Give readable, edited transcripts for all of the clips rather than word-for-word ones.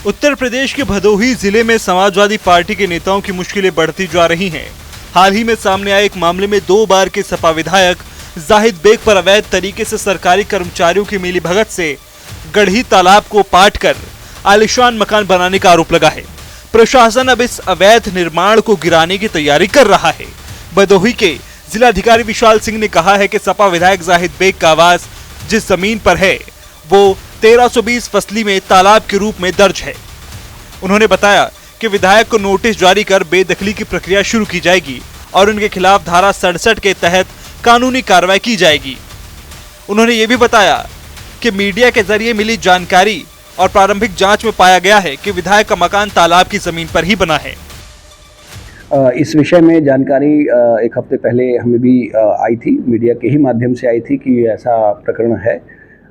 उत्तर प्रदेश के भदोही जिले में समाजवादी पार्टी के नेताओं की मुश्किलें बढ़ती जा रही हैं। हाल ही में सामने आए एक मामले में 2 बार के सपा विधायक जाहिद बेग पर अवैध तरीके से सरकारी कर्मचारियों की मिलीभगत से गढ़ी तालाब को पाट कर आलीशान मकान बनाने का आरोप लगा है। प्रशासन अब इस अवैध निर्माण को गिराने की तैयारी कर रहा है। भदोही के जिलाधिकारी विशाल सिंह ने कहा है कि सपा विधायक जाहिद बेग का आवास जिस जमीन पर है वो 1320 फसली में तालाब के रूप में दर्ज है। उन्होंने बताया कि विधायक को नोटिस जारी कर बेदखली की प्रक्रिया शुरू की जाएगी और उनके खिलाफ धारा 67 के तहत कानूनी कार्रवाई की जाएगी। उन्होंने ये भी बताया कि मीडिया के जरिए मिली जानकारी और प्रारंभिक जांच में पाया गया है कि विधायक का मकान तालाब की जमीन पर ही बना है। इस विषय में जानकारी एक हफ्ते पहले हमें भी आई थी, मीडिया के ही माध्यम से आई थी कि ऐसा प्रकरण है।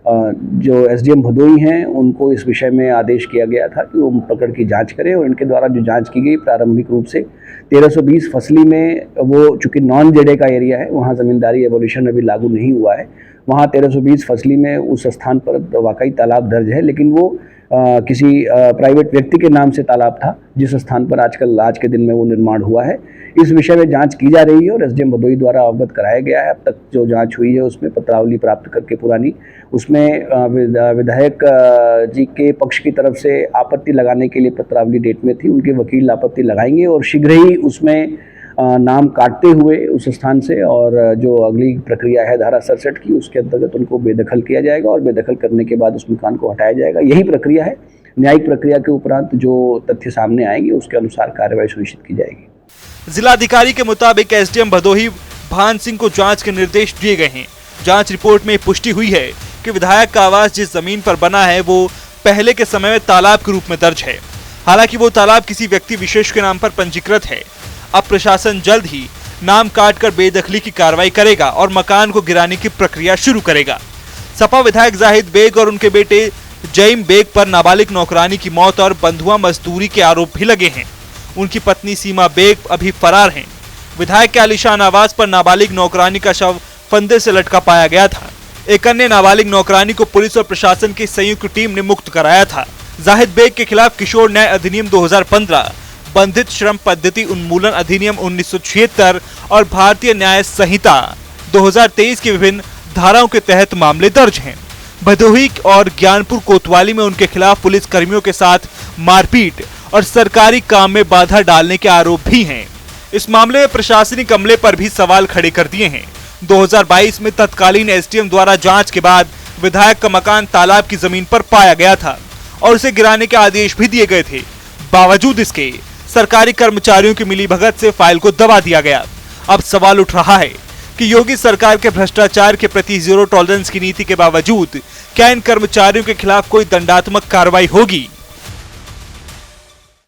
जो एसडीएम भदोही हैं उनको इस विषय में आदेश किया गया था कि वो प्रकरण की जांच करें और इनके द्वारा जो जांच की गई प्रारंभिक रूप से 1320 फसली में, वो चूँकि नॉन जेडे का एरिया है, वहाँ ज़मींदारी एवोल्यूशन अभी लागू नहीं हुआ है, वहाँ 1320 फसली में उस स्थान पर वाकई तालाब दर्ज है, लेकिन वो किसी प्राइवेट व्यक्ति के नाम से तालाब था जिस स्थान पर आज के दिन में वो निर्माण हुआ है। इस विषय में जांच की जा रही है और एसडीएम भदोही द्वारा अवगत कराया गया है। अब तक जो जांच हुई है उसमें पत्रावली प्राप्त करके पुरानी, उसमें विधायक जी के पक्ष की तरफ से आपत्ति लगाने के लिए पत्रावली डेट में थी, उनके वकील आपत्ति लगाएंगे और शीघ्र ही उसमें नाम काटते हुए उस स्थान से और जो अगली प्रक्रिया है धारा 67 की, उसके अंतर्गत उनको बेदखल किया जाएगा और बेदखल करने के बाद उस मकान को हटाया जाएगा। यही प्रक्रिया है। न्यायिक प्रक्रिया के उपरांत जो तथ्य सामने आएंगे उसके अनुसार कार्रवाई सुनिश्चित की जाएगी। जिलाधिकारी के मुताबिक एसडीएम भदोही भान सिंह को जांच के निर्देश दिए गए हैं। जांच रिपोर्ट में पुष्टि हुई है कि विधायक का आवास जिस जमीन पर बना है वो पहले के समय में तालाब के रूप में दर्ज है। हालांकि वो तालाब किसी व्यक्ति विशेष के नाम पर पंजीकृत है। अब प्रशासन जल्द ही नाम काटकर बेदखली की कार्रवाई करेगा और मकान को गिराने की प्रक्रिया शुरू करेगा। सपा विधायक जाहिद बेग और उनके बेटे जईम बेग पर नाबालिग नौकरानी की मौत और बंधुआ मजदूरी के आरोप भी लगे हैं। उनकी पत्नी सीमा बेग अभी फरार हैं। विधायक के आलीशान आवास पर नाबालिग नौकरानी का शव फंदे से लटका पाया गया था। एक अन्य नाबालिग नौकरानी को पुलिस और प्रशासन की संयुक्त टीम ने मुक्त कराया था। जाहिद बेग के खिलाफ किशोर न्याय अधिनियम 2015, बंधित श्रम पद्धति उन्मूलन अधिनियम 1976 और भारतीय न्याय संहिता 2023 की विभिन्न धाराओं के तहत मामले दर्ज हैं। भदोही और ज्ञानपुर कोतवाली में उनके खिलाफ पुलिस कर्मियों के साथ मारपीट और सरकारी काम में बाधा डालने के आरोप भी हैं। इस मामले में प्रशासनिक अमले पर भी सवाल खड़े कर दिए हैं। 2022 में तत्कालीन एसडीएम द्वारा जांच के बाद विधायक का मकान तालाब की जमीन पर पाया गया था और उसे गिराने के आदेश भी दिए गए थे। बावजूद इसके सरकारी कर्मचारियों की मिलीभगत से फाइल को दबा दिया गया। अब सवाल उठ रहा है कि योगी सरकार के भ्रष्टाचार के प्रति जीरो टॉलरेंस की नीति के बावजूद क्या इन कर्मचारियों के खिलाफ कोई दंडात्मक कार्रवाई होगी?